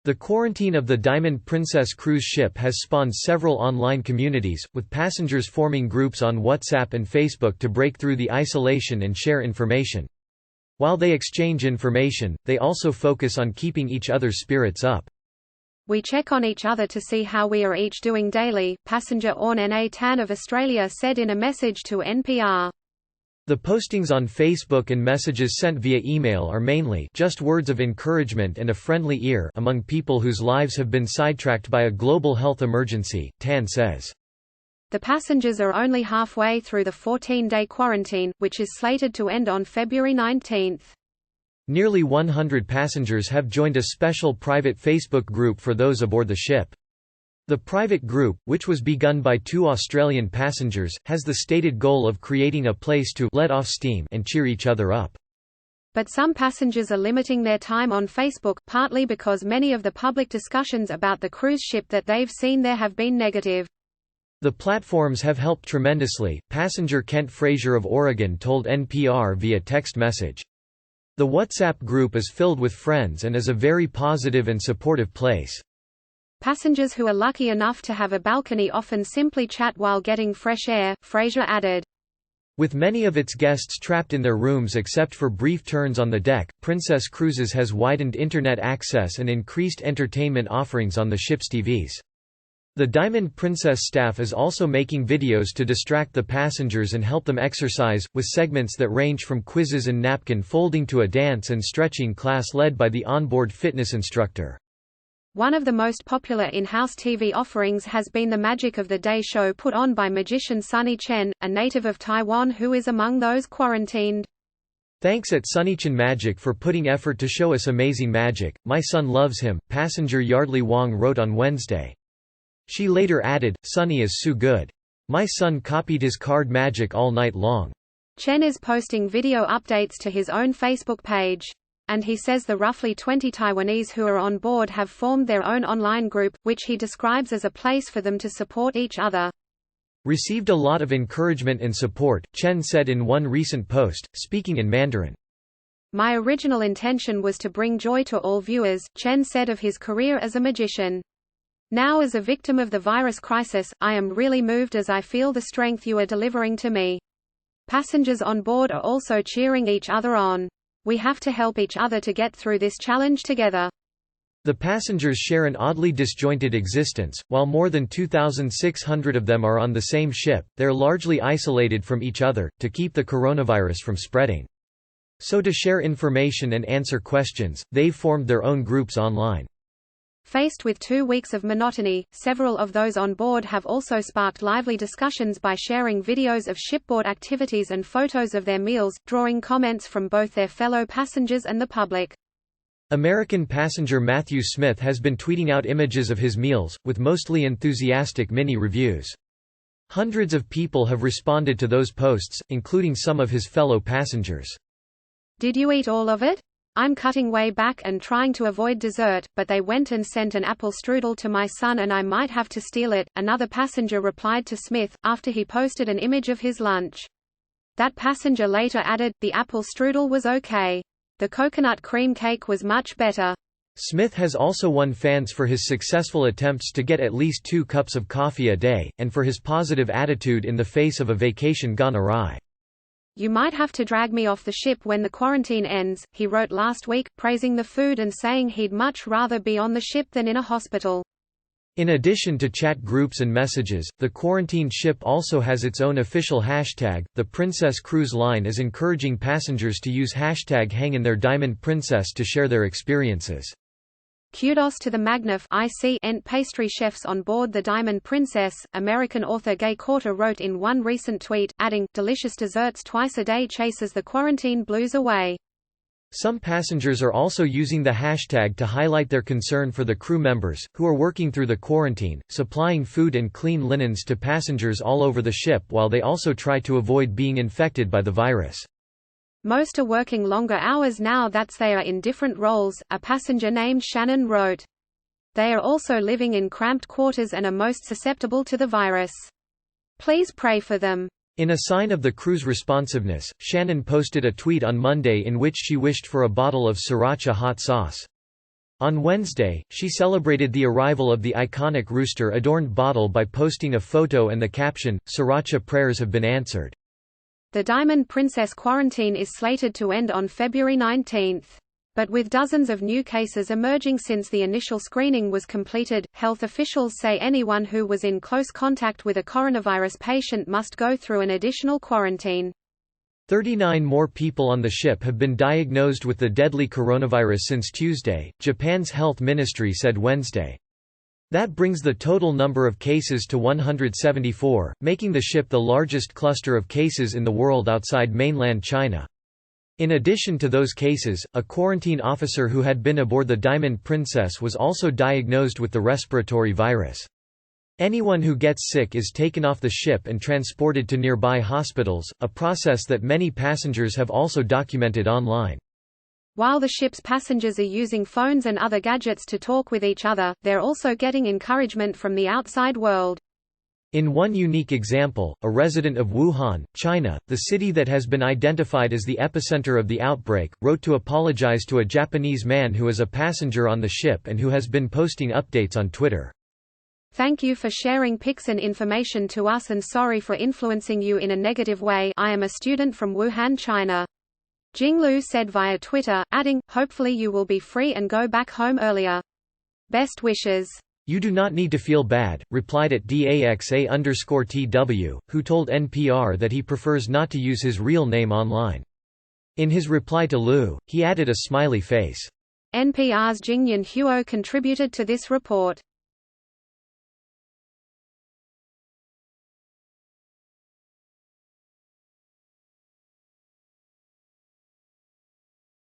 The quarantine of the Diamond Princess cruise ship has spawned several online communities, with passengers forming groups on WhatsApp and Facebook to break through the isolation and share information. While they exchange information, they also focus on keeping each other's spirits up. "We check on each other to see how we are each doing daily," passenger Orn Na Tan of Australia said in a message to NPR. The postings on Facebook and messages sent via email are mainly just words of encouragement and a friendly ear among people whose lives have been sidetracked by a global health emergency, Tan says. The passengers are only halfway through the 14-day quarantine, which is slated to end on February 19. Nearly 100 passengers have joined a special private Facebook group for those aboard the ship. The private group, which was begun by 2 Australian passengers, has the stated goal of creating a place to let off steam and cheer each other up. But some passengers are limiting their time on Facebook, partly because many of the public discussions about the cruise ship that they've seen there have been negative. The platforms have helped tremendously, passenger Kent Fraser of Oregon told NPR via text message. The WhatsApp group is filled with friends and is a very positive and supportive place. Passengers who are lucky enough to have a balcony often simply chat while getting fresh air, Fraser added. With many of its guests trapped in their rooms except for brief turns on the deck, Princess Cruises has widened internet access and increased entertainment offerings on the ship's TVs. The Diamond Princess staff is also making videos to distract the passengers and help them exercise, with segments that range from quizzes and napkin folding to a dance and stretching class led by the onboard fitness instructor. One of the most popular in-house TV offerings has been the Magic of the Day show put on by magician Sunny Chen, a native of Taiwan who is among those quarantined. "Thanks at Sunnychan Magic for putting effort to show us amazing magic, my son loves him," passenger Yardley Wong wrote on Wednesday. She later added, "Sunny is so good. My son copied his card magic all night long." Chen is posting video updates to his own Facebook page. And he says the roughly 20 Taiwanese who are on board have formed their own online group, which he describes as a place for them to support each other. "Received a lot of encouragement and support," Chen said in one recent post, speaking in Mandarin. "My original intention was to bring joy to all viewers," Chen said of his career as a magician. "Now as a victim of the virus crisis, I am really moved as I feel the strength you are delivering to me. Passengers on board are also cheering each other on. We have to help each other to get through this challenge together." The passengers share an oddly disjointed existence. While more than 2,600 of them are on the same ship, they're largely isolated from each other, to keep the coronavirus from spreading. So to share information and answer questions, they've formed their own groups online. Faced with 2 weeks of monotony, several of those on board have also sparked lively discussions by sharing videos of shipboard activities and photos of their meals, drawing comments from both their fellow passengers and the public. American passenger Matthew Smith has been tweeting out images of his meals, with mostly enthusiastic mini-reviews. Hundreds of people have responded to those posts, including some of his fellow passengers. "Did you eat all of it? I'm cutting way back and trying to avoid dessert, but they went and sent an apple strudel to my son and I might have to steal it," another passenger replied to Smith, after he posted an image of his lunch. That passenger later added, "The apple strudel was okay. The coconut cream cake was much better." Smith has also won fans for his successful attempts to get at least 2 cups of coffee a day, and for his positive attitude in the face of a vacation gone awry. "You might have to drag me off the ship when the quarantine ends," he wrote last week, praising the food and saying he'd much rather be on the ship than in a hospital. In addition to chat groups and messages, the quarantined ship also has its own official hashtag. The Princess Cruise Line is encouraging passengers to use hashtag #HangInThereDiamondPrincess to share their experiences. Kudos to the Magnif IC pastry chefs on board the Diamond Princess, American author Gay Corter wrote in one recent tweet, adding, "Delicious desserts twice a day chases the quarantine blues away." Some passengers are also using the hashtag to highlight their concern for the crew members, who are working through the quarantine, supplying food and clean linens to passengers all over the ship while they also try to avoid being infected by the virus. "Most are working longer hours now that they are in different roles," a passenger named Shannon wrote. "They are also living in cramped quarters and are most susceptible to the virus. Please pray for them." In a sign of the crew's responsiveness, Shannon posted a tweet on Monday in which she wished for a bottle of Sriracha hot sauce. On Wednesday, she celebrated the arrival of the iconic rooster-adorned bottle by posting a photo and the caption, "Sriracha prayers have been answered." The Diamond Princess quarantine is slated to end on February 19. But with dozens of new cases emerging since the initial screening was completed, health officials say anyone who was in close contact with a coronavirus patient must go through an additional quarantine. 39 more people on the ship have been diagnosed with the deadly coronavirus since Tuesday, Japan's health ministry said Wednesday. That brings the total number of cases to 174, making the ship the largest cluster of cases in the world outside mainland China. In addition to those cases, a quarantine officer who had been aboard the Diamond Princess was also diagnosed with the respiratory virus. Anyone who gets sick is taken off the ship and transported to nearby hospitals, a process that many passengers have also documented online. While the ship's passengers are using phones and other gadgets to talk with each other, they're also getting encouragement from the outside world. In one unique example, a resident of Wuhan, China, the city that has been identified as the epicenter of the outbreak, wrote to apologize to a Japanese man who is a passenger on the ship and who has been posting updates on Twitter. "Thank you for sharing pics and information to us and sorry for influencing you in a negative way. I am a student from Wuhan, China." Jinglu said via Twitter, adding, "Hopefully you will be free and go back home earlier. Best wishes." "You do not need to feel bad," replied at DAXA_TW, who told NPR that he prefers not to use his real name online. In his reply to Liu, he added a smiley face. NPR's Jingyan Huo contributed to this report.